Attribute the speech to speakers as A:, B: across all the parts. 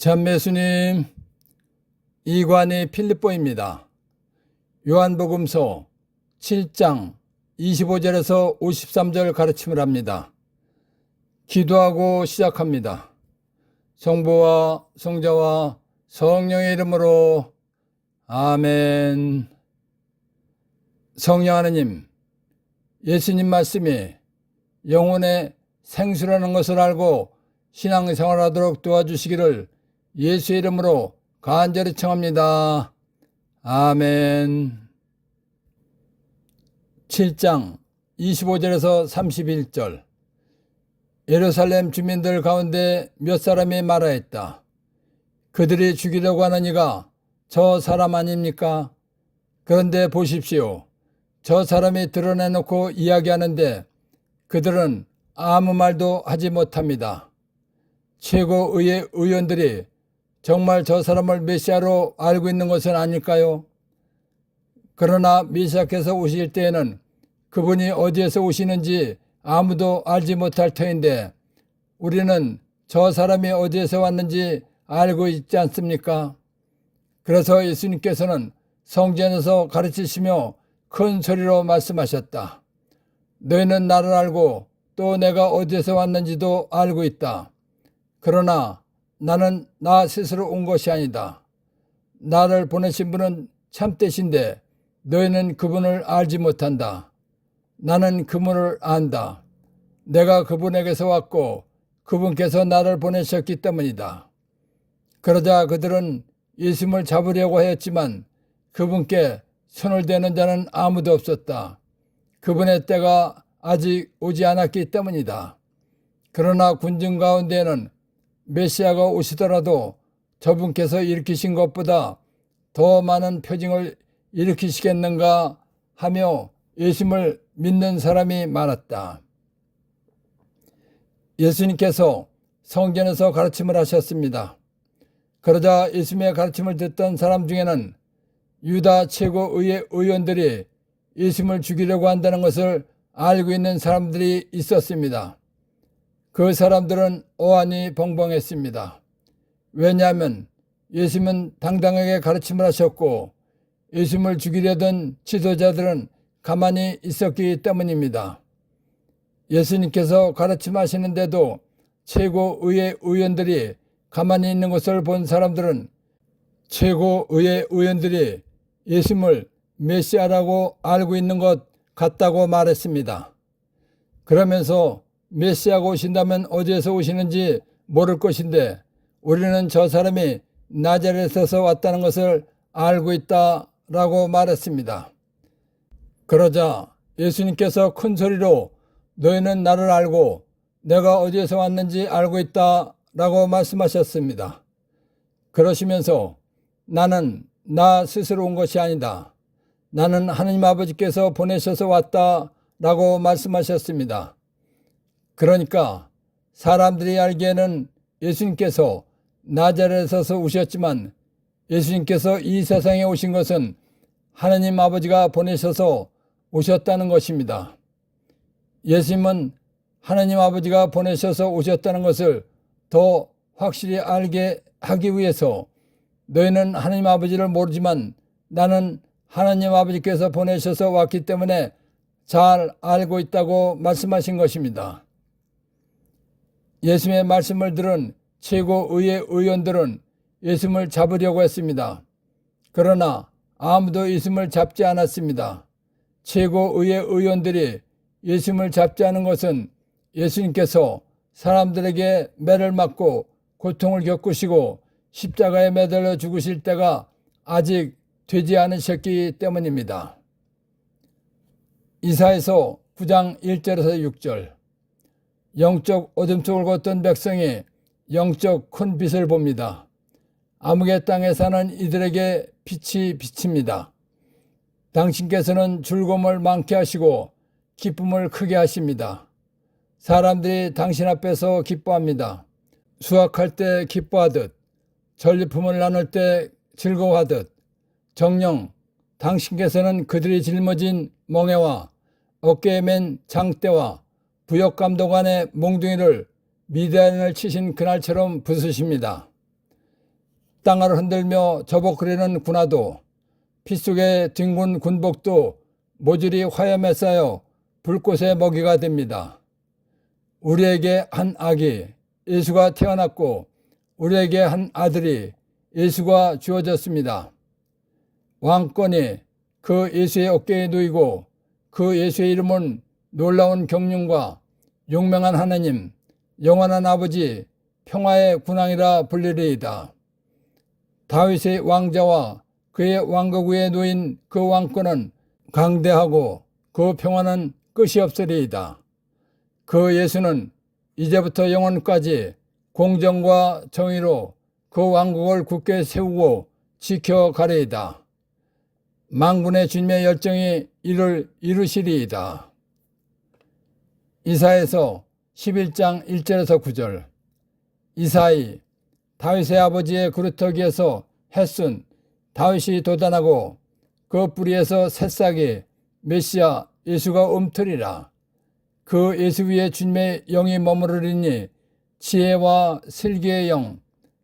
A: 참매수님, 이관희 필립보입니다. 요한복음서 7장 25절에서 53절 가르침을 합니다. 기도하고 시작합니다. 성부와 성자와 성령의 이름으로 아멘. 성령 하느님, 예수님 말씀이 영혼의 생수라는 것을 알고 신앙생활하도록 도와주시기를 예수의 이름으로 간절히 청합니다. 아멘. 7장 25절에서 31절. 예루살렘 주민들 가운데 몇 사람이 말하였다. 그들이 죽이려고 하는 이가 저 사람 아닙니까? 그런데 보십시오. 저 사람이 드러내놓고 이야기하는데 그들은 아무 말도 하지 못합니다. 최고의회 의원들이 정말 저 사람을 메시아로 알고 있는 것은 아닐까요? 그러나 메시아께서 오실 때에는 그분이 어디에서 오시는지 아무도 알지 못할 터인데 우리는 저 사람이 어디에서 왔는지 알고 있지 않습니까? 그래서 예수님께서는 성전에서 가르치시며 큰 소리로 말씀하셨다. 너희는 나를 알고 또 내가 어디에서 왔는지도 알고 있다. 그러나 나는 나 스스로 온 것이 아니다. 나를 보내신 분은 참되신데 너희는 그분을 알지 못한다. 나는 그분을 안다. 내가 그분에게서 왔고 그분께서 나를 보내셨기 때문이다. 그러자 그들은 예수님을 잡으려고 하였지만 그분께 손을 대는 자는 아무도 없었다. 그분의 때가 아직 오지 않았기 때문이다. 그러나 군중 가운데에는 메시아가 오시더라도 저분께서 일으키신 것보다 더 많은 표징을 일으키시겠는가 하며 예수님을 믿는 사람이 많았다. 예수님께서 성전에서 가르침을 하셨습니다. 그러자 예수님의 가르침을 듣던 사람 중에는 유다 최고의회 의원들이 예수님을 죽이려고 한다는 것을 알고 있는 사람들이 있었습니다. 그 사람들은 오한이 벙벙했습니다. 왜냐하면 예수님은 당당하게 가르침을 하셨고 예수님을 죽이려던 지도자들은 가만히 있었기 때문입니다. 예수님께서 가르침하시는데도 최고의회 의원들이 가만히 있는 것을 본 사람들은 최고의회 의원들이 예수님을 메시아라고 알고 있는 것 같다고 말했습니다. 그러면서 메시아가 오신다면 어디에서 오시는지 모를 것인데 우리는 저 사람이 나자렛에서 왔다는 것을 알고 있다라고 말했습니다. 그러자 예수님께서 큰 소리로 너희는 나를 알고 내가 어디에서 왔는지 알고 있다라고 말씀하셨습니다. 그러시면서 나는 나 스스로 온 것이 아니다. 나는 하느님 아버지께서 보내셔서 왔다라고 말씀하셨습니다. 그러니까 사람들이 알기에는 예수님께서 나자렛에서 오셨지만 예수님께서 이 세상에 오신 것은 하느님 아버지가 보내셔서 오셨다는 것입니다. 예수님은 하느님 아버지가 보내셔서 오셨다는 것을 더 확실히 알게 하기 위해서 너희는 하느님 아버지를 모르지만 나는 하느님 아버지께서 보내셔서 왔기 때문에 잘 알고 있다고 말씀하신 것입니다. 예수님의 말씀을 들은 최고의회 의원들은 예수님을 잡으려고 했습니다. 그러나 아무도 예수님을 잡지 않았습니다. 최고의회 의원들이 예수님을 잡지 않은 것은 예수님께서 사람들에게 매를 맞고 고통을 겪으시고 십자가에 매달려 죽으실 때가 아직 되지 않으셨기 때문입니다. 이사야서 9장 1절에서 6절. 영적 어둠 속을 걷던 백성이 영적 큰 빛을 봅니다. 암흑의 땅에 사는 이들에게 빛이 비칩니다. 당신께서는 즐거움을 많게 하시고 기쁨을 크게 하십니다. 사람들이 당신 앞에서 기뻐합니다. 수확할 때 기뻐하듯 전리품을 나눌 때 즐거워하듯 정녕 당신께서는 그들이 짊어진 멍에와 어깨에 맨 장대와 부역감독관의 몽둥이를 미디안을 치신 그날처럼 부수십니다. 땅을 흔들며 저벅거리는 군화도 피 속에 뒹군 군복도 모조리 화염에 쌓여 불꽃의 먹이가 됩니다. 우리에게 한 아기 예수가 태어났고 우리에게 한 아들이 예수가 주어졌습니다. 왕권이 그 예수의 어깨에 놓이고 그 예수의 이름은 놀라운 경륜과 용맹한 하나님, 영원한 아버지, 평화의 군왕이라 불리리이다. 다윗의 왕자와 그의 왕국 위에 놓인 그 왕권은 강대하고 그 평화는 끝이 없으리이다. 그 예수는 이제부터 영원까지 공정과 정의로 그 왕국을 굳게 세우고 지켜가리이다. 만군의 주님의 열정이 이를 이루시리이다. 이사야서 11장 1절에서 9절. 이사이, 다윗의 아버지의 그루터기에서 햇순 다윗이 돋아나고 그 뿌리에서 새싹이 메시아 예수가 움트리라. 그 예수 위에 주님의 영이 머무르리니 지혜와 슬기의 영,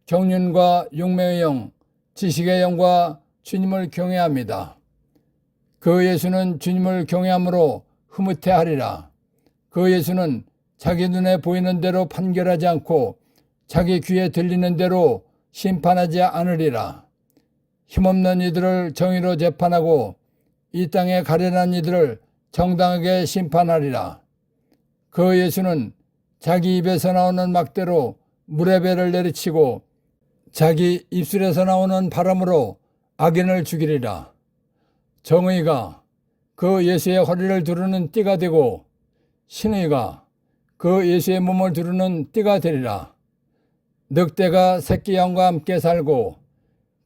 A: 경륜과 용맹의 영, 지식의 영과 주님을 경외합니다. 그 예수는 주님을 경외함으로 흐뭇해하리라. 그 예수는 자기 눈에 보이는 대로 판결하지 않고 자기 귀에 들리는 대로 심판하지 않으리라. 힘없는 이들을 정의로 재판하고 이 땅에 가련한 이들을 정당하게 심판하리라. 그 예수는 자기 입에서 나오는 막대로 물의 배를 내리치고 자기 입술에서 나오는 바람으로 악인을 죽이리라. 정의가 그 예수의 허리를 두르는 띠가 되고 신의가 그 예수의 몸을 두르는 띠가 되리라. 늑대가 새끼 양과 함께 살고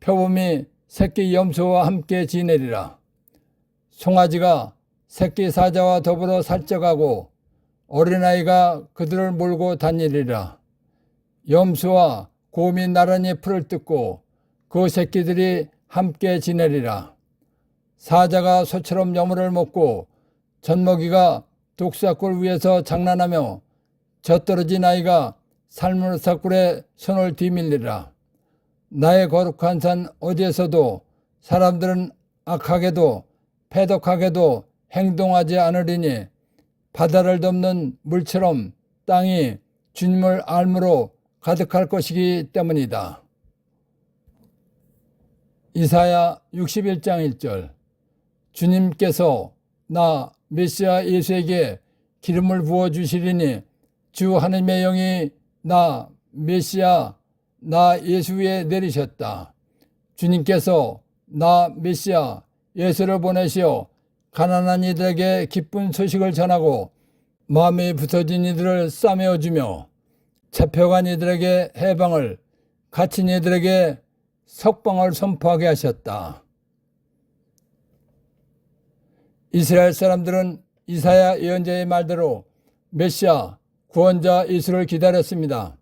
A: 표범이 새끼 염소와 함께 지내리라. 송아지가 새끼 사자와 더불어 살쪄가고 어린아이가 그들을 몰고 다니리라. 염소와 곰이 나란히 풀을 뜯고 그 새끼들이 함께 지내리라. 사자가 소처럼 여물을 먹고 젖먹이가 독사꿀 위에서 장난하며 젖떨어진 아이가 살물사꿀에 손을 뒤밀리라. 나의 거룩한 산 어디에서도 사람들은 악하게도 패독하게도 행동하지 않으리니 바다를 덮는 물처럼 땅이 주님을 알므로 가득할 것이기 때문이다. 이사야 61장 1절. 주님께서 나 메시아 예수에게 기름을 부어주시리니 주 하나님의 영이 나 메시아 나 예수 위에 내리셨다. 주님께서 나 메시아 예수를 보내시어 가난한 이들에게 기쁜 소식을 전하고 마음이 부서진 이들을 싸매어주며 잡혀간 이들에게 해방을 갇힌 이들에게 석방을 선포하게 하셨다. 이스라엘 사람들은 이사야 예언자의 말대로 메시아 구원자 예수를 기다렸습니다.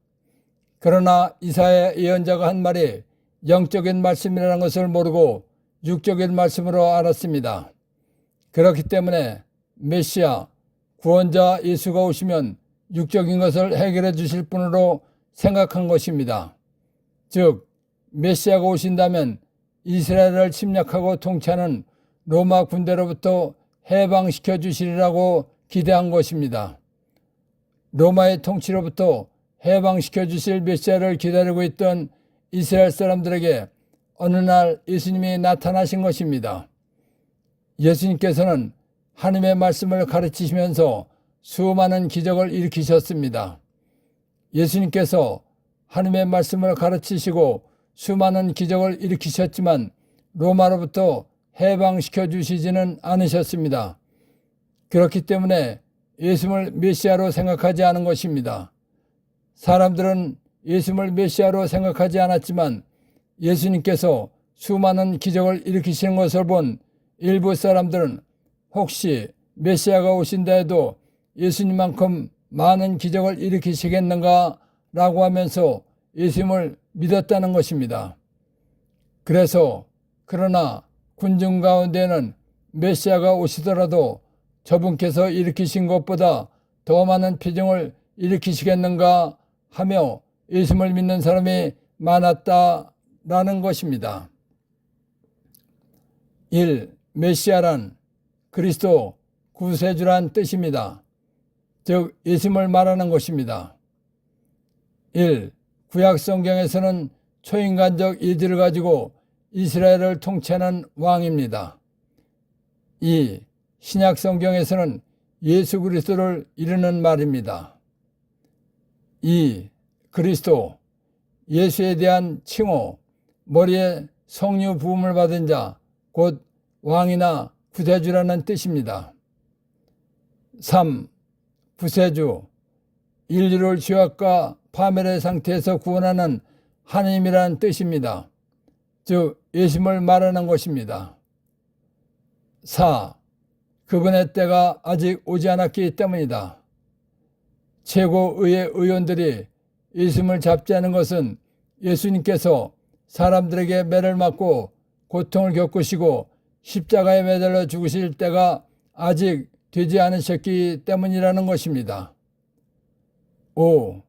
A: 그러나 이사야 예언자가 한 말이 영적인 말씀이라는 것을 모르고 육적인 말씀으로 알았습니다. 그렇기 때문에 메시아 구원자 예수가 오시면 육적인 것을 해결해 주실 분으로 생각한 것입니다. 즉 메시아가 오신다면 이스라엘을 침략하고 통치하는 로마 군대로부터 해방시켜 주시리라고 기대한 것입니다. 로마의 통치로부터 해방시켜 주실 메시아를 기다리고 있던 이스라엘 사람들에게 어느 날 예수님이 나타나신 것입니다. 예수님께서는 하나님의 말씀을 가르치시면서 수많은 기적을 일으키셨습니다. 예수님께서 하나님의 말씀을 가르치시고 수많은 기적을 일으키셨지만 로마로부터 해방시켜 주시지는 않으셨습니다. 그렇기 때문에 예수를 메시아로 생각하지 않은 것입니다. 사람들은 예수를 메시아로 생각하지 않았지만 예수님께서 수많은 기적을 일으키시는 것을 본 일부 사람들은 혹시 메시아가 오신다 해도 예수님만큼 많은 기적을 일으키시겠는가 라고 하면서 예수님을 믿었다는 것입니다. 그러나 군중 가운데는 메시아가 오시더라도 저분께서 일으키신 것보다 더 많은 표적을 일으키시겠는가 하며 예수님을 믿는 사람이 많았다 라는 것입니다. 1. 메시아란 그리스도 구세주란 뜻입니다. 즉 예수님을 말하는 것입니다. 1. 구약 성경에서는 초인간적 이들을 가지고 이스라엘을 통치하는 왕입니다. 2. 신약 성경에서는 예수 그리스도를 이르는 말입니다. 2. 그리스도, 예수에 대한 칭호, 머리에 성류 부음을 받은 자, 곧 왕이나 구세주라는 뜻입니다. 3. 구세주, 인류를 죄악과 파멸의 상태에서 구원하는 하나님이라는 뜻입니다. 즉 예수님을 말하는 것입니다. 4. 그분의 때가 아직 오지 않았기 때문이다. 최고의회 의원들이 예수님을 잡지 않은 것은 예수님께서 사람들에게 매를 맞고 고통을 겪으시고 십자가에 매달려 죽으실 때가 아직 되지 않으셨기 때문이라는 것입니다. 5.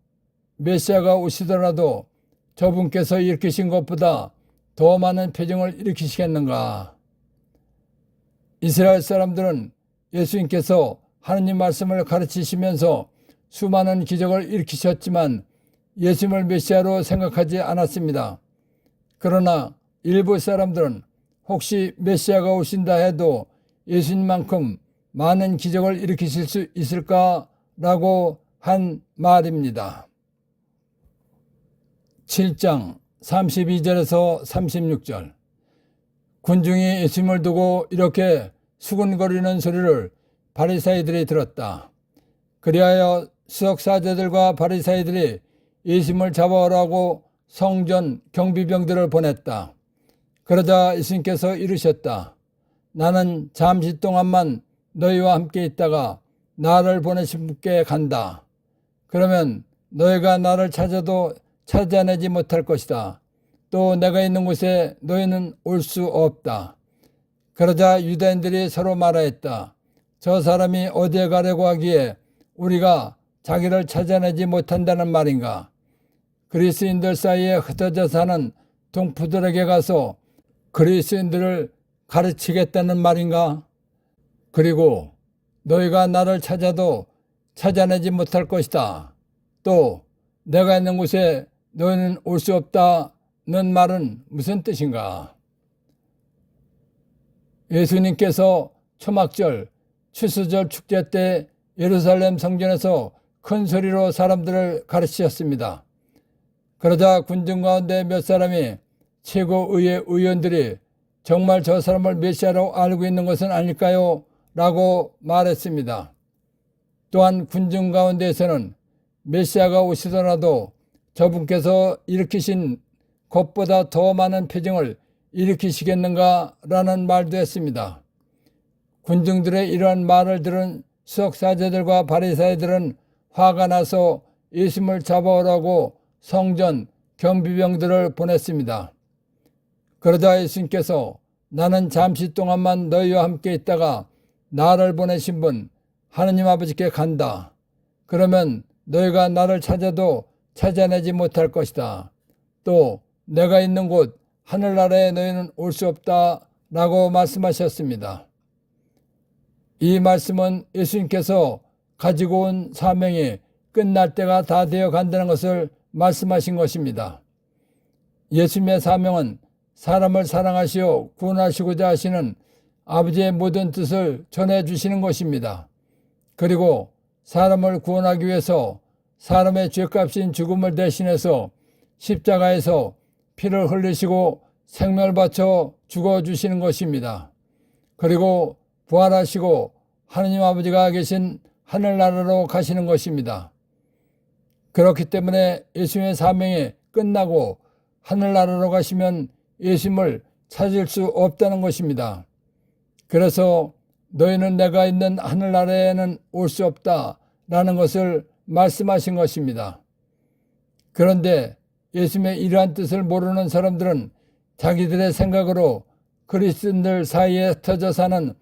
A: 메시아가 오시더라도 저분께서 일으키신 것보다 더 많은 표징을 일으키시겠는가? 이스라엘 사람들은 예수님께서 하느님 말씀을 가르치시면서 수많은 기적을 일으키셨지만 예수님을 메시아로 생각하지 않았습니다. 그러나 일부 사람들은 혹시 메시아가 오신다 해도 예수님만큼 많은 기적을 일으키실 수 있을까라고 한 말입니다. 7장 32절에서 36절. 군중이 예수님을 두고 이렇게 수군거리는 소리를 바리사이들이 들었다. 그리하여 수석사제들과 바리사이들이 예수님을 잡아오라고 성전 경비병들을 보냈다. 그러자 예수님께서 이르셨다. 나는 잠시 동안만 너희와 함께 있다가 나를 보내신 분께 간다. 그러면 너희가 나를 찾아도 찾아내지 못할 것이다. 또 내가 있는 곳에 너희는 올 수 없다. 그러자 유대인들이 서로 말하였다. 저 사람이 어디에 가려고 하기에 우리가 자기를 찾아내지 못한다는 말인가? 그리스인들 사이에 흩어져 사는 동포들에게 가서 그리스인들을 가르치겠다는 말인가? 그리고 너희가 나를 찾아도 찾아내지 못할 것이다. 또 내가 있는 곳에 너희는 올 수 없다는 말은 무슨 뜻인가? 예수님께서 초막절, 추수절 축제 때 예루살렘 성전에서 큰 소리로 사람들을 가르치셨습니다. 그러자 군중 가운데 몇 사람이 최고의회 의원들이 정말 저 사람을 메시아로 알고 있는 것은 아닐까요? 라고 말했습니다. 또한 군중 가운데에서는 메시아가 오시더라도 저분께서 일으키신 것보다 더 많은 표징을 일으키시겠는가? 라는 말도 했습니다. 군중들의 이러한 말을 들은 수석사제들과 바리사이들은 화가 나서 예수님을 잡아오라고 성전 경비병들을 보냈습니다. 그러자 예수님께서 나는 잠시 동안만 너희와 함께 있다가 나를 보내신 분 하느님 아버지께 간다. 그러면 너희가 나를 찾아도 찾아내지 못할 것이다. 또 내가 있는 곳 하늘나라에 너희는 올 수 없다 라고 말씀하셨습니다. 이 말씀은 예수님께서 가지고 온 사명이 끝날 때가 다 되어 간다는 것을 말씀하신 것입니다. 예수님의 사명은 사람을 사랑하시어 구원하시고자 하시는 아버지의 모든 뜻을 전해주시는 것입니다. 그리고 사람을 구원하기 위해서 사람의 죄값인 죽음을 대신해서 십자가에서 피를 흘리시고 생명을 바쳐 죽어주시는 것입니다. 그리고 부활하시고 하느님 아버지가 계신 하늘나라로 가시는 것입니다. 그렇기 때문에 예수님의 사명이 끝나고 하늘나라로 가시면 예수님을 찾을 수 없다는 것입니다. 그래서 너희는 내가 있는 하늘나라에는 올 수 없다라는 것을 말씀하신 것입니다. 그런데 예수님의 이러한 뜻을 모르는 사람들은 자기들의 생각으로 그리스인들 사이에 흩어져 사는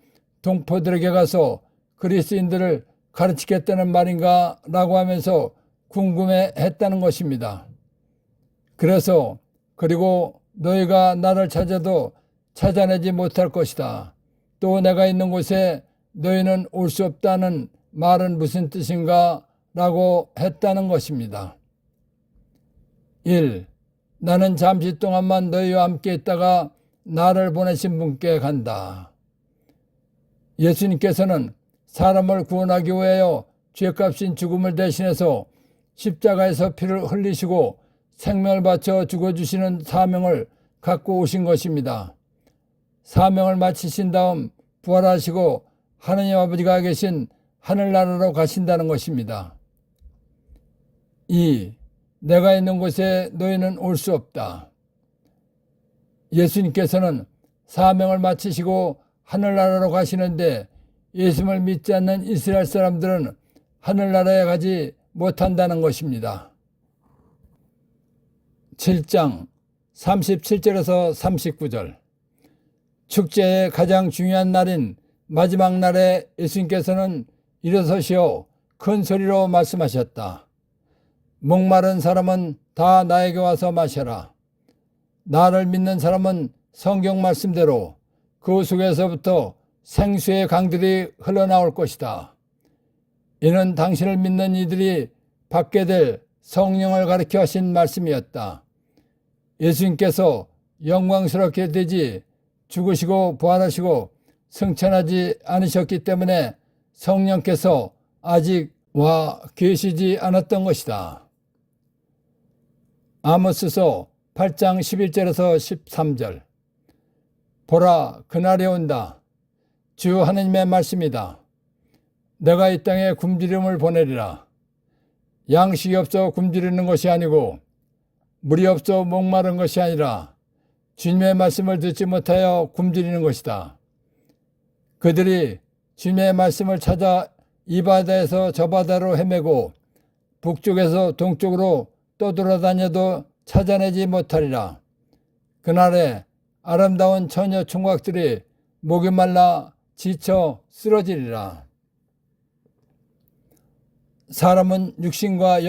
A: 동포들에게 가서 그리스인들을 가르치겠다는 말인가 라고 하면서 궁금해했다는 것입니다. 그래서 그리고 너희가 나를 찾아도 찾아내지 못할 것이다. 또 내가 있는 곳에 너희는 올 수 없다는 말은 무슨 뜻인가? 라고 했다는 것입니다. 1. 나는 잠시 동안만 너희와 함께 있다가 나를 보내신 분께 간다. 예수님께서는 사람을 구원하기 위하여 죄값인 죽음을 대신해서 십자가에서 피를 흘리시고 생명을 바쳐 죽어주시는 사명을 갖고 오신 것입니다. 사명을 마치신 다음 부활하시고 하느님 아버지가 계신 하늘나라로 가신다는 것입니다. 2. 내가 있는 곳에 너희는 올 수 없다. 예수님께서는 사명을 마치시고 하늘나라로 가시는데 예수님을 믿지 않는 이스라엘 사람들은 하늘나라에 가지 못한다는 것입니다. 7장 37절에서 39절. 축제의 가장 중요한 날인 마지막 날에 예수님께서는 일어서시어 큰 소리로 말씀하셨다. 목마른 사람은 다 나에게 와서 마셔라. 나를 믿는 사람은 성경 말씀대로 그 속에서부터 생수의 강들이 흘러나올 것이다. 이는 당신을 믿는 이들이 받게 될 성령을 가리켜 하신 말씀이었다. 예수님께서 영광스럽게 되지 죽으시고 부활하시고 승천하지 않으셨기 때문에 성령께서 아직 와 계시지 않았던 것이다. 아모스서 8장 11절에서 13절. 보라, 그날이 온다. 주 하나님의 말씀이다. 내가 이 땅에 굶주림을 보내리라. 양식이 없어 굶주리는 것이 아니고 물이 없어 목마른 것이 아니라 주님의 말씀을 듣지 못하여 굶주리는 것이다. 그들이 주님의 말씀을 찾아 이 바다에서 저 바다로 헤매고 북쪽에서 동쪽으로 떠돌아다녀도 찾아내지 못하리라. 그날에 아름다운 처녀 총각들이 목이 말라 지쳐 쓰러지리라. 사람은 육신과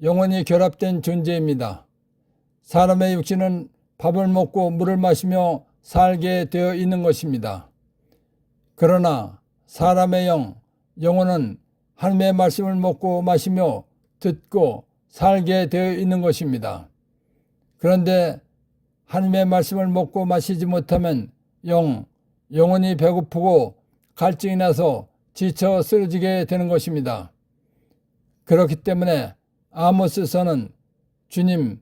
A: 영혼이 결합된 존재입니다. 사람의 육신은 밥을 먹고 물을 마시며 살게 되어 있는 것입니다. 그러나 사람의 영혼은 하나님의 말씀을 먹고 마시며 듣고 살게 되어 있는 것입니다. 그런데 하나님의 말씀을 먹고 마시지 못하면 영혼이 배고프고 갈증이 나서 지쳐 쓰러지게 되는 것입니다. 그렇기 때문에 아모스서는 주님,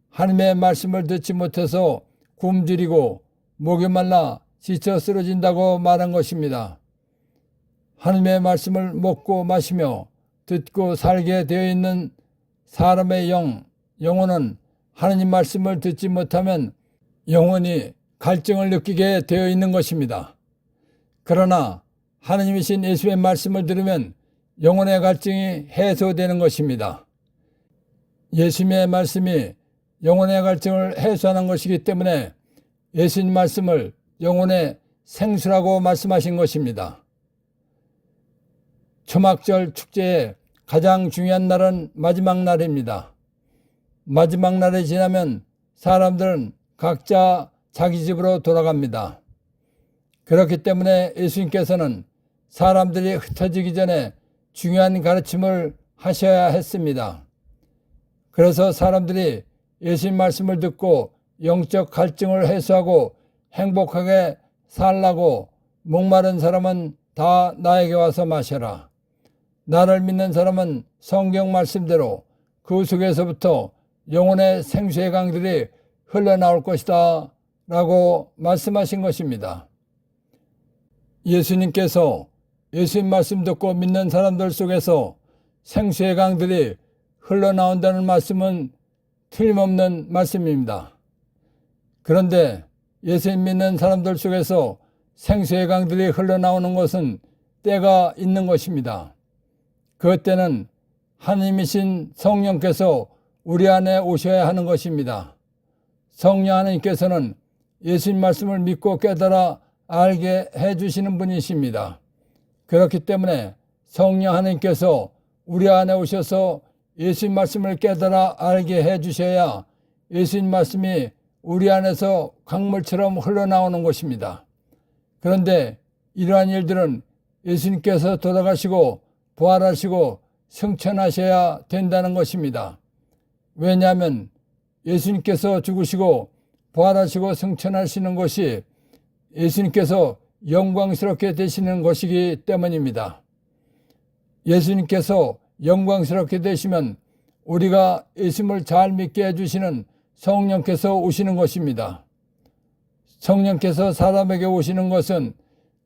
A: 하나님의 말씀을 듣지 못해서 굶주리고 목이 말라 지쳐 쓰러진다고 말한 것입니다. 하나님의 말씀을 먹고 마시며 듣고 살게 되어 있는 사람의 영혼은 하나님 말씀을 듣지 못하면 영혼이 갈증을 느끼게 되어 있는 것입니다. 그러나 하나님이신 예수의 말씀을 들으면 영혼의 갈증이 해소되는 것입니다. 예수님의 말씀이 영혼의 갈증을 해소하는 것이기 때문에 예수님 말씀을 영혼의 생수라고 말씀하신 것입니다. 초막절 축제의 가장 중요한 날은 마지막 날입니다. 마지막 날이 지나면 사람들은 각자 자기 집으로 돌아갑니다. 그렇기 때문에 예수님께서는 사람들이 흩어지기 전에 중요한 가르침을 하셔야 했습니다. 그래서 사람들이 예수님 말씀을 듣고 영적 갈증을 해소하고 행복하게 살라고 목마른 사람은 다 나에게 와서 마셔라. 나를 믿는 사람은 성경 말씀대로 그 속에서부터 영혼의 생수의 강들이 흘러나올 것이다 라고 말씀하신 것입니다. 예수님께서 예수님 말씀 듣고 믿는 사람들 속에서 생수의 강들이 흘러나온다는 말씀은 틀림없는 말씀입니다. 그런데 예수님 믿는 사람들 속에서 생수의 강들이 흘러나오는 것은 때가 있는 것입니다. 그 때는 하나님이신 성령께서 우리 안에 오셔야 하는 것입니다. 성령 하나님께서는 예수님 말씀을 믿고 깨달아 알게 해주시는 분이십니다. 그렇기 때문에 성령 하나님께서 우리 안에 오셔서 예수님 말씀을 깨달아 알게 해주셔야 예수님 말씀이 우리 안에서 강물처럼 흘러나오는 것입니다. 그런데 이러한 일들은 예수님께서 돌아가시고 부활하시고 승천하셔야 된다는 것입니다. 왜냐하면 예수님께서 죽으시고 부활하시고 승천하시는 것이 예수님께서 영광스럽게 되시는 것이기 때문입니다. 예수님께서 영광스럽게 되시면 우리가 예수님을 잘 믿게 해주시는 성령께서 오시는 것입니다. 성령께서 사람에게 오시는 것은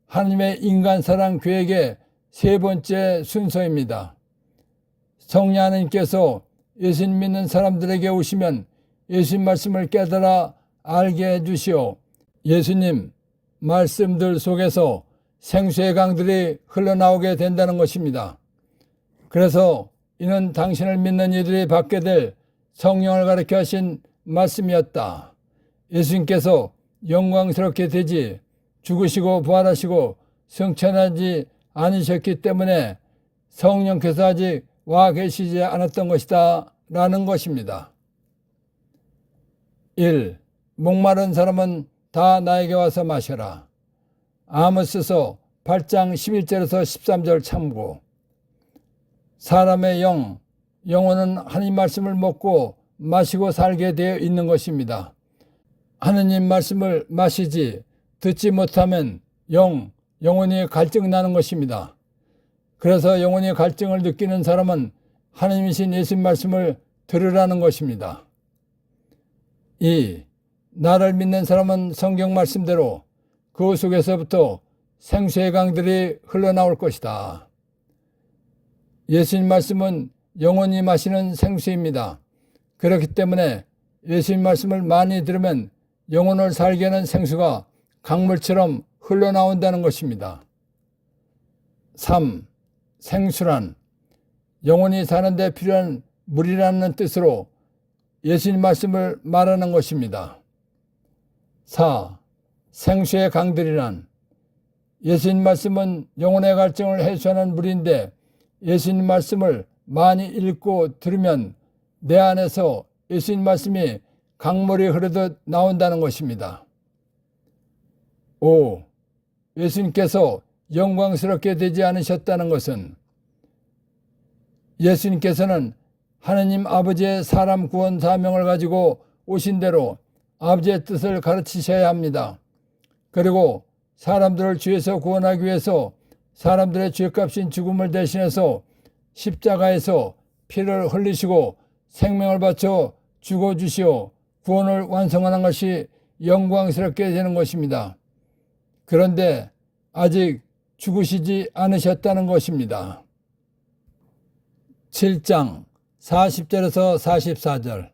A: 하나님의 인간사랑 계획의 세 번째 순서입니다. 성령 하나님께서 예수님 믿는 사람들에게 오시면 예수님 말씀을 깨달아 알게 해주시오. 예수님 말씀들 속에서 생수의 강들이 흘러나오게 된다는 것입니다. 그래서 이는 당신을 믿는 이들이 받게 될 성령을 가르쳐 하신 말씀이었다. 예수님께서 영광스럽게 되지 죽으시고 부활하시고 승천하지 않으셨기 때문에 성령께서 아직 와 계시지 않았던 것이다 라는 것입니다. 1. 목마른 사람은 다 나에게 와서 마셔라. 아모스서 8장 11절에서 13절 참고. 사람의 영혼은 하나님 말씀을 먹고 마시고 살게 되어 있는 것입니다. 하느님 말씀을 마시지 듣지 못하면 영혼이 갈증나는 것입니다. 그래서 영혼이 갈증을 느끼는 사람은 하나님이신 예수님 말씀을 들으라는 것입니다. 2. 나를 믿는 사람은 성경 말씀대로 그 속에서부터 생수의 강들이 흘러나올 것이다. 예수님 말씀은 영혼이 마시는 생수입니다. 그렇기 때문에 예수님 말씀을 많이 들으면 영혼을 살게 하는 생수가 강물처럼 흘러나온다는 것입니다. 3. 생수란 영혼이 사는데 필요한 물이라는 뜻으로 예수님 말씀을 말하는 것입니다. 4. 생수의 강들이란 예수님 말씀은 영혼의 갈증을 해소하는 물인데 예수님 말씀을 많이 읽고 들으면 내 안에서 예수님 말씀이 강물이 흐르듯 나온다는 것입니다. 5. 예수님께서 영광스럽게 되지 않으셨다는 것은 예수님께서는 하느님 아버지의 사람 구원 사명을 가지고 오신 대로 아버지의 뜻을 가르치셔야 합니다. 그리고 사람들을 죄에서 구원하기 위해서 사람들의 죄값인 죽음을 대신해서 십자가에서 피를 흘리시고 생명을 바쳐 죽어주시어 구원을 완성하는 것이 영광스럽게 되는 것입니다. 그런데 아직 죽으시지 않으셨다는 것입니다. 7장 40절에서 44절.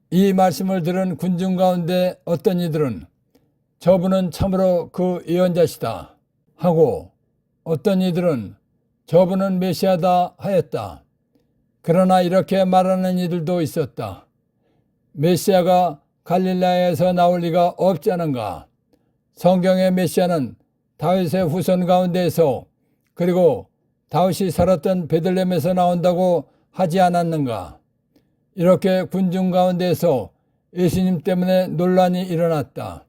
A: 이 말씀을 들은 군중 가운데 어떤 이들은 저분은 참으로 그 예언자시다 하고 어떤 이들은 저분은 메시아다 하였다. 그러나 이렇게 말하는 이들도 있었다. 메시아가 갈릴라에서 나올 리가 없지 않은가. 성경의 메시아는 다윗의 후손 가운데에서 그리고 다윗이 살았던 베들레헴에서 나온다고 하지 않았는가. 이렇게 군중 가운데에서 예수님 때문에 논란이 일어났다.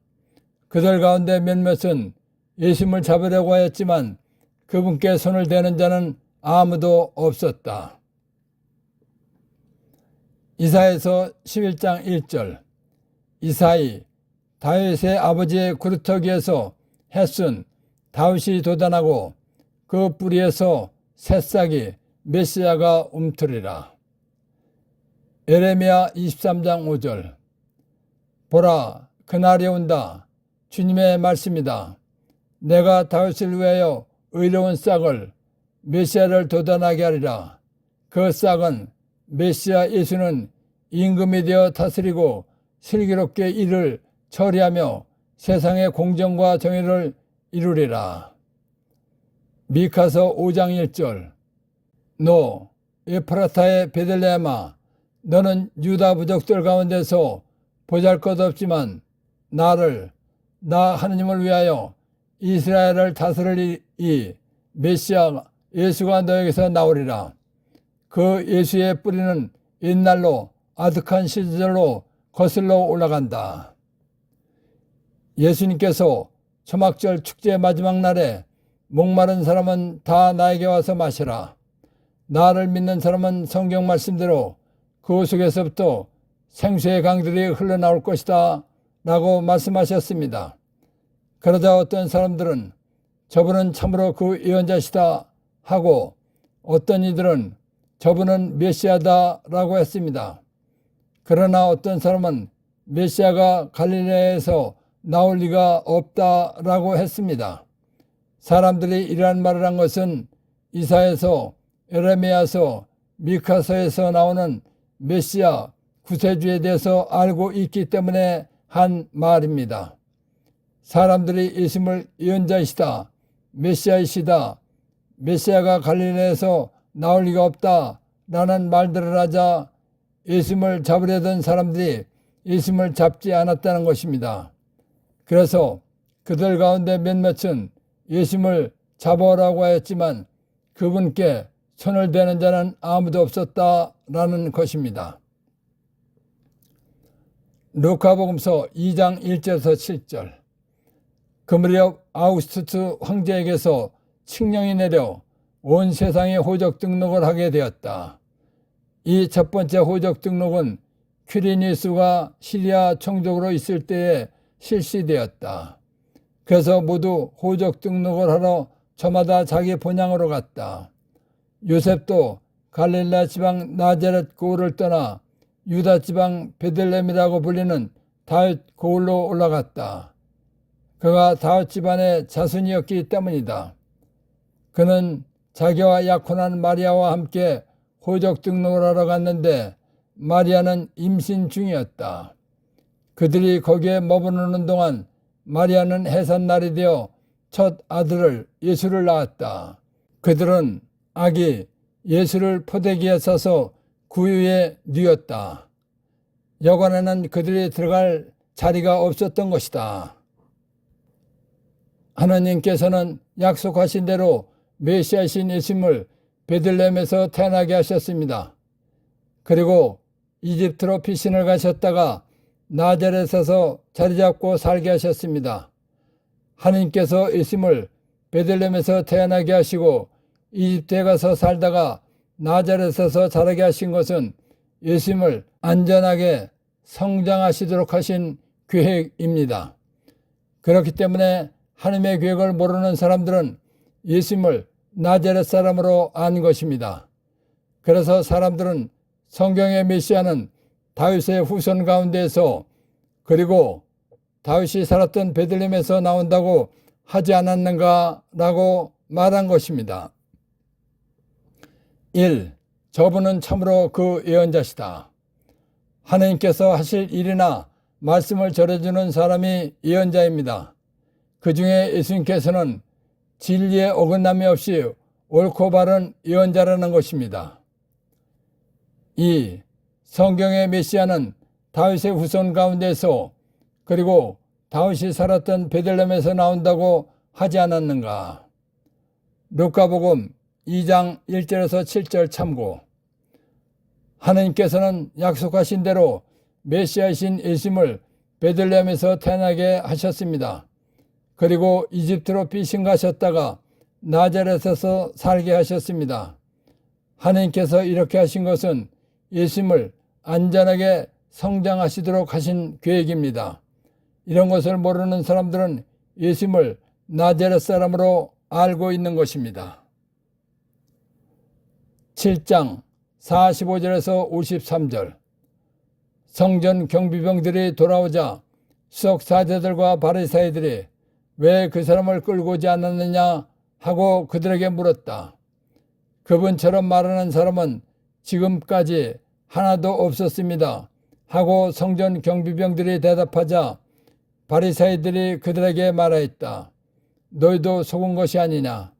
A: 그들 가운데 몇몇은 예수님을 잡으려고 하였지만 그분께 손을 대는 자는 아무도 없었다. 이사야서 11장 1절. 이사이 다윗의 아버지의 구루터기에서 햇순 다윗이 돋아나고 그 뿌리에서 새싹이 메시아가 움트리라. 에레미야 23장 5절. 보라 그날이 온다. 주님의 말씀이다. 내가 다윗을 위하여 의로운 싹을 메시아를 돋아나게 하리라. 그 싹은 메시아 예수는 임금이 되어 다스리고 슬기롭게 일을 처리하며 세상의 공정과 정의를 이루리라. 미카서 5장 1절. 너 에프라타의 베들레헴아 너는 유다 부족들 가운데서 보잘것없지만 나 하느님을 위하여 이스라엘을 다스릴 이 메시아 예수가 너에게서 나오리라. 그 예수의 뿌리는 옛날로 아득한 시절로 거슬러 올라간다. 예수님께서 초막절 축제 마지막 날에 목마른 사람은 다 나에게 와서 마시라. 나를 믿는 사람은 성경 말씀대로 그 속에서부터 생수의 강들이 흘러나올 것이다 라고 말씀하셨습니다. 그러자 어떤 사람들은 저분은 참으로 그 예언자시다 하고 어떤 이들은 저분은 메시아다 라고 했습니다. 그러나 어떤 사람은 메시아가 갈릴레에서 나올 리가 없다 라고 했습니다. 사람들이 이러한 말을 한 것은 이사야서, 에레미야서, 미카서에서 나오는 메시아 구세주에 대해서 알고 있기 때문에 한 말입니다. 사람들이 예수님을 예언자이시다, 메시아이시다, 메시아가 갈릴레에서 나올 리가 없다 라는 말들을 하자 예수님을 잡으려던 사람들이 예수님을 잡지 않았다는 것입니다. 그래서 그들 가운데 몇몇은 예수님을 잡아오라고 하였지만 그분께 손을 대는 자는 아무도 없었다라는 것입니다. 루카복음서 2장 1절에서 7절. 그 무렵 아우구스투스 황제에게서 칙령이 내려 온 세상에 호적 등록을 하게 되었다. 이 첫 번째 호적 등록은 퀴리니스가 시리아 총독으로 있을 때에 실시되었다. 그래서 모두 호적 등록을 하러 저마다 자기 본향으로 갔다. 요셉도 갈릴라 지방 나자렛 고을을 떠나 유다 지방 베들레헴이라고 불리는 다윗 고을로 올라갔다. 그가 다윗 집안의 자손이었기 때문이다. 그는 자기와 약혼한 마리아와 함께 호적 등록을 하러 갔는데 마리아는 임신 중이었다. 그들이 거기에 머무르는 동안 마리아는 해산날이 되어 첫 아들을 예수를 낳았다. 그들은 아기 예수를 포대기에 싸서 구유에 뉘었다. 여관에는 그들이 들어갈 자리가 없었던 것이다. 하나님께서는 약속하신 대로 메시아신 예수님을 베들레헴에서 태어나게 하셨습니다. 그리고 이집트로 피신을 가셨다가 나자렛에서 자리 잡고 살게 하셨습니다. 하나님께서 예수님을 베들레헴에서 태어나게 하시고 이집트에 가서 살다가 나자렛에서 자라게 하신 것은 예수님을 안전하게 성장하시도록 하신 계획입니다. 그렇기 때문에 하나님의 계획을 모르는 사람들은 예수님을 나자렛 사람으로 안 것입니다. 그래서 사람들은 성경의 메시아는 다윗의 후손 가운데에서 그리고 다윗이 살았던 베들레헴에서 나온다고 하지 않았는가 라고 말한 것입니다. 1. 저분은 참으로 그 예언자시다. 하나님께서 하실 일이나 말씀을 전해주는 사람이 예언자입니다. 그 중에 예수님께서는 진리에 어긋남이 없이 옳고 바른 예언자라는 것입니다. 2. 성경의 메시아는 다윗의 후손 가운데서 그리고 다윗이 살았던 베들레헴에서 나온다고 하지 않았는가? 루카복음 2장 1절에서 7절 참고. 하나님께서는 약속하신 대로 메시아이신 예수님을 베들레헴에서 태어나게 하셨습니다. 그리고 이집트로 피신 가셨다가 나자렛에서 살게 하셨습니다. 하나님께서 이렇게 하신 것은 예수님을 안전하게 성장하시도록 하신 계획입니다. 이런 것을 모르는 사람들은 예수님을 나자렛 사람으로 알고 있는 것입니다. 7장 45절에서 53절. 성전 경비병들이 돌아오자 수석 사제들과 바리새인들이 왜 그 사람을 끌고 오지 않았느냐 하고 그들에게 물었다. 그분처럼 말하는 사람은 지금까지 하나도 없었습니다 하고 성전 경비병들이 대답하자 바리새인들이 그들에게 말하였다. 너희도 속은 것이 아니냐?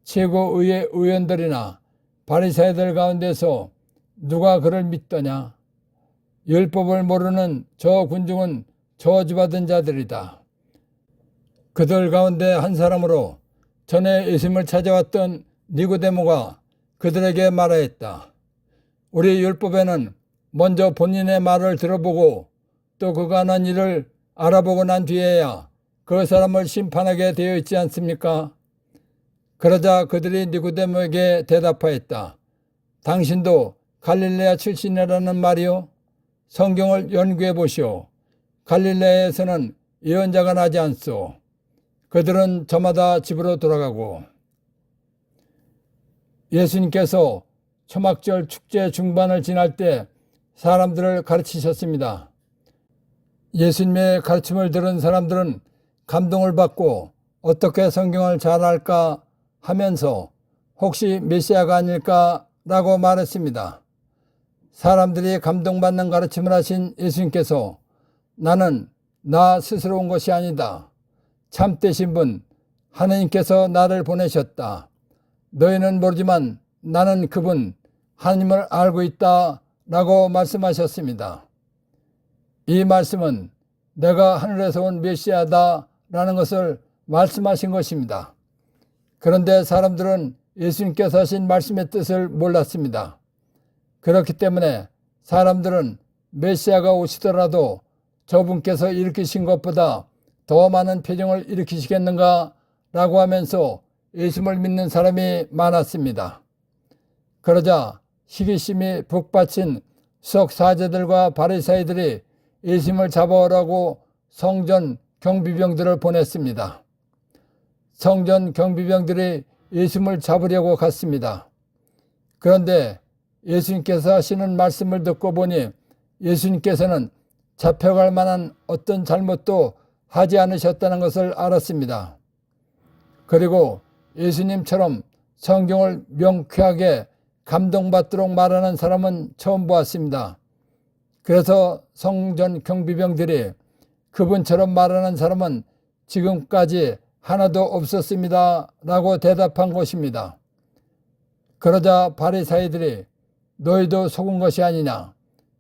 A: 최고의회 의원들이나 바리새인들 가운데서 누가 그를 믿더냐? 율법을 모르는 저 군중은 저주받은 자들이다. 그들 가운데 한 사람으로 전에 예수님을 찾아왔던 니고데모가 그들에게 말하였다. 우리 율법에는 먼저 본인의 말을 들어보고 또 그가 하는 일을 알아보고 난 뒤에야 그 사람을 심판하게 되어 있지 않습니까? 그러자 그들이 니고데모에게 대답하였다. 당신도 갈릴레아 출신이라는 말이요? 성경을 연구해 보시오. 갈릴레아에서는 예언자가 나지 않소. 그들은 저마다 집으로 돌아가고 예수님께서 초막절 축제 중반을 지날 때 사람들을 가르치셨습니다. 예수님의 가르침을 들은 사람들은 감동을 받고 어떻게 성경을 잘 알까 하면서 혹시 메시아가 아닐까 라고 말했습니다. 사람들이 감동받는 가르침을 하신 예수님께서 나는 나 스스로 온 것이 아니다. 참되신 분 하느님께서 나를 보내셨다. 너희는 모르지만 나는 그분 하나님을 알고 있다 라고 말씀하셨습니다. 이 말씀은 내가 하늘에서 온 메시아다 라는 것을 말씀하신 것입니다. 그런데 사람들은 예수님께서 하신 말씀의 뜻을 몰랐습니다. 그렇기 때문에 사람들은 메시아가 오시더라도 저분께서 일으키신 것보다 더 많은 표적을 일으키시겠는가 라고 하면서 예수님을 믿는 사람이 많았습니다. 그러자 시기심이 북받친 수석사제들과 바리새인들이 예수님을 잡아오라고 성전 경비병들을 보냈습니다. 성전 경비병들이 예수님을 잡으려고 갔습니다. 그런데 예수님께서 하시는 말씀을 듣고 보니 예수님께서는 잡혀갈 만한 어떤 잘못도 하지 않으셨다는 것을 알았습니다. 그리고 예수님처럼 성경을 명쾌하게 감동받도록 말하는 사람은 처음 보았습니다. 그래서 성전 경비병들이 그분처럼 말하는 사람은 지금까지 하나도 없었습니다 라고 대답한 것입니다. 그러자 바리새인들이 너희도 속은 것이 아니냐.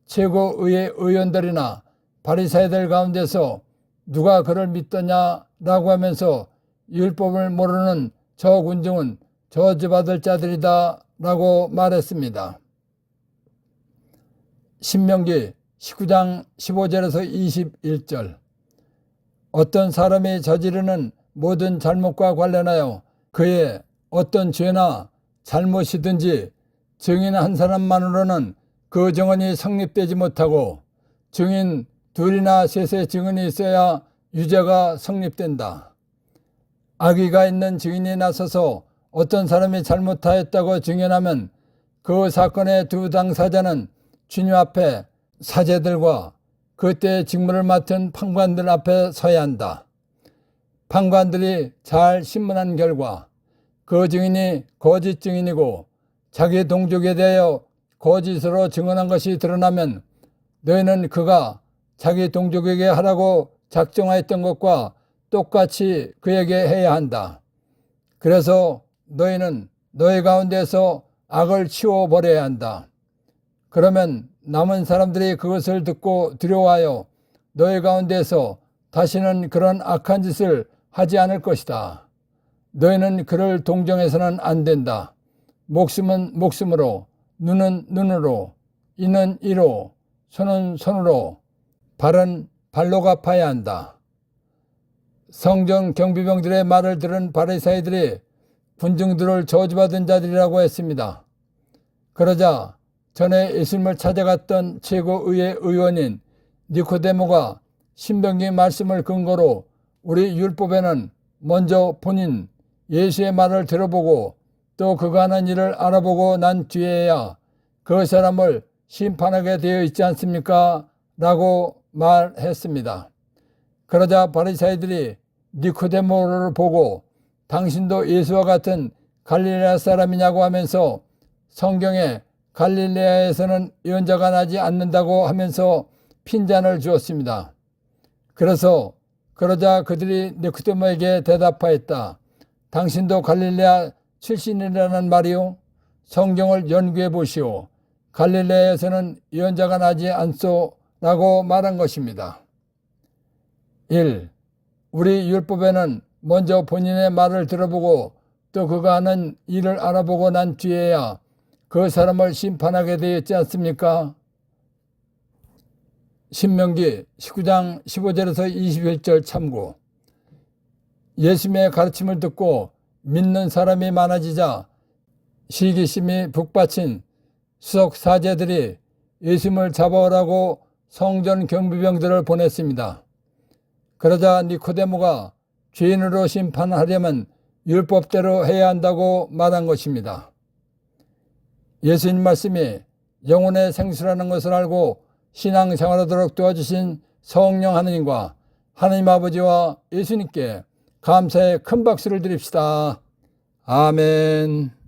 A: 최고의회 의원들이나 바리새인들 가운데서 누가 그를 믿더냐 라고 하면서 율법을 모르는 저 군중은 저주받을 자들이다 라고 말했습니다. 신명기 19장 15절에서 21절. 어떤 사람이 저지르는 모든 잘못과 관련하여 그의 어떤 죄나 잘못이든지 증인 한 사람만으로는 그 증언이 성립되지 못하고 증인 둘이나 셋의 증언이 있어야 유죄가 성립된다. 악의가 있는 증인이 나서서 어떤 사람이 잘못하였다고 증언하면 그 사건의 두 당사자는 주님 앞에 사제들과 그때의 직무를 맡은 판관들 앞에 서야 한다. 판관들이 잘 신문한 결과 그 증인이 거짓 증인이고 자기 동족에 대하여 거짓으로 증언한 것이 드러나면 너희는 그가 자기 동족에게 하라고 작정하였던 것과 똑같이 그에게 해야 한다. 그래서 너희는 너희 가운데서 악을 치워버려야 한다. 그러면 남은 사람들이 그것을 듣고 두려워하여 너희 가운데서 다시는 그런 악한 짓을 하지 않을 것이다. 너희는 그를 동정해서는 안 된다. 목숨은 목숨으로, 눈은 눈으로, 이는 이로, 손은 손으로, 발은 발로 갚아야 한다. 성전 경비병들의 말을 들은 바리새인들이 군중들을 저주받은 자들이라고 했습니다. 그러자 전에 예수님을 찾아갔던 최고의회 의원인 니고데모가 신명기 말씀을 근거로 우리 율법에는 먼저 본인 예수의 말을 들어보고 또 그가 하는 일을 알아보고 난 뒤에야 그 사람을 심판하게 되어 있지 않습니까? 라고 말했습니다. 그러자 바리새인들이 니고데모를 보고 당신도 예수와 같은 갈릴레아 사람이냐고 하면서 성경에 갈릴레아에서는 예언자가 나지 않는다고 하면서 핀잔을 주었습니다. 그러자 그들이 니고데모에게 대답하였다. 당신도 갈릴레아 출신이라는 말이요? 성경을 연구해 보시오. 갈릴레아에서는 예언자가 나지 않소 라고 말한 것입니다. 1. 우리 율법에는 먼저 본인의 말을 들어보고 또 그가 하는 일을 알아보고 난 뒤에야. 그 사람을 심판하게 되어 있지 않습니까? 2. 우리 율법에는 먼저 본인의 말을 들어보고 또 그가 하는 일을 알아보고 난 뒤에야. 그 사람을 심판하게 되어 있지 않습니까? 3. 우리 율법에는 먼저 본인의 말을 들어보고 또 그가 하는 일을 알아보고 난 뒤에야. 그 사람을 심판하게 되어 있지 않습니까? 신명기 19장 15절에서 21절 참고. 예수님의 가르침을 듣고 믿는 사람이 많아지자 시기심이 북받친 수석 사제들이 예수님을 잡아오라고 성전 경비병들을 보냈습니다. 그러자 니코데모가 죄인으로 심판하려면 율법대로 해야 한다고 말한 것입니다. 예수님 말씀이 영혼의 생수라는 것을 알고 신앙생활하도록 도와주신 성령 하느님과 하나님 아버지와 예수님께 감사의 큰 박수를 드립시다. 아멘.